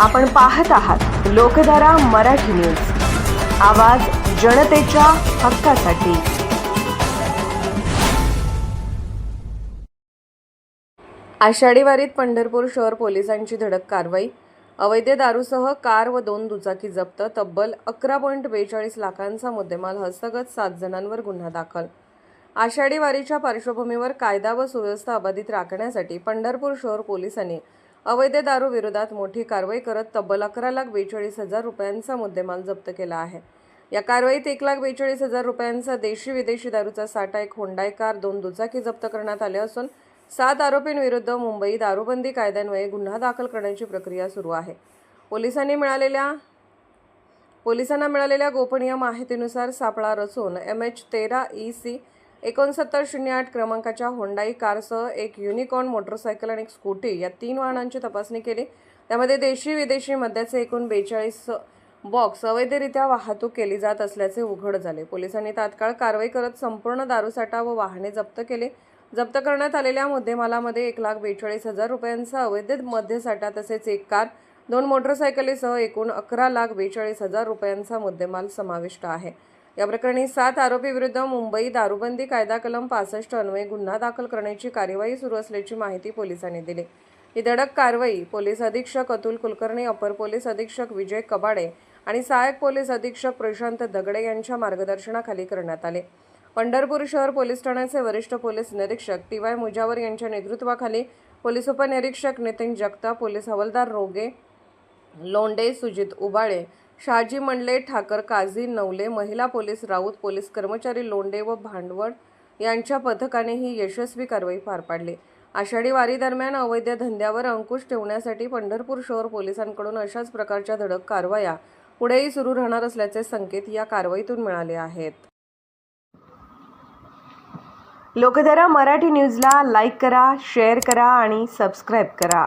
आपण पाहत आहात लोकधारा मराठी न्यूज, आवाज जनतेच्या हक्कासाठी। आषाढी वारीत पंढरपूर शहर पोलिसांची धडक कारवाई। अवैध दारूसह कार व 2 दुचाकी जप्त। तब्बल 11.42 लाखांचा मुद्देमाल हस्तगत। 7 जणांवर गुन्हा दाखल। आषाढी वारीच्या पार्श्वभूमीवर कायदा व सुव्यवस्था अबाधित राखण्यासाठी पंढरपूर शहर पोलिसांनी अवैध दारू विरोधात मोठी कारवाई करत तब्बल 11,42,000 रुपयांचा मुद्देमाल जप्त केला आहे। या कारवाईत 1,42,000 रुपयांचा देशी विदेशी दारूचा साठा, एक होंडाई कार, 2 दुचाकी जप्त करण्यात आले असून 7 आरोपींविरुद्ध मुंबई दारूबंदी कायद्यान्वये गुन्हा दाखल करण्याची प्रक्रिया सुरू आहे। पोलिसांना मिळालेल्या गोपनीय माहितीनुसार सापळा रचून MH13EC 6908 क्रमांकाच्या होंडाई कारसह एक युनिकॉर्न मोटरसायकल आणि एक स्कूटी या 3 वाहनांची तपासणी केली। त्यामध्ये देशी विदेशी मद्याचे एकूण 42 बॉक्स अवैधरित्या वाहतूक केली जात असल्याचे उघड झाले। पोलिसांनी तात्काळ कारवाई करत संपूर्ण दारूसाठा व वाहने जप्त केली। जप्त करण्यात आलेल्या मुद्देमालामध्ये 1,42,000 रुपयांचा अवैध मद्यसाठा तसेच एक कार, 2 मोटरसायकलीसह एकूण 11,42,000 रुपयांचा मुद्देमाल समाविष्ट आहे। या प्रकरणी 7 आरोपी विरुद्ध मुंबई दारूबंदी कायदा कलम 65 अन्वये गुन्हा दाखल करण्याची कार्यवाही सुरू असल्याची माहिती पोलिसांनी दिली। ही धडक कारवाई पोलीस अधीक्षक अतुल कुलकर्णी, अपर पोलीस अधीक्षक विजय कबाडे आणि सहाय्यक पोलीस अधीक्षक प्रशांत दगडे यांच्या मार्गदर्शनाखाली करण्यात आले। पंढरपूर शहर पोलीस ठाण्याचे वरिष्ठ पोलीस निरीक्षक TY मुजावर यांच्या नेतृत्वाखाली पोलीस उपनिरीक्षक नितीन जगताप, पोलीस हवालदार रोगे लोंढे, सुजित उबाळे, शहाजी मंडले, ठाकर काझी नवले, महिला पोलीस राऊत, पोलीस कर्मचारी लोंढे व भांडवळ यांच्या पथकाने ही यशस्वी कारवाई पार पाडली। आषाढी वारी दरम्यान अवैध धंद्यावर अंकुश ठेवण्यासाठी पंढरपूर शहर पोलिसांकडून अशाच प्रकारच्या धडक कारवाया पुढेही सुरू राहणार असल्याचे संकेत या कारवाईतून मिळाले आहेत। लोकधारा मराठी न्यूजला लाईक करा, शेअर करा आणि सबस्क्राईब करा।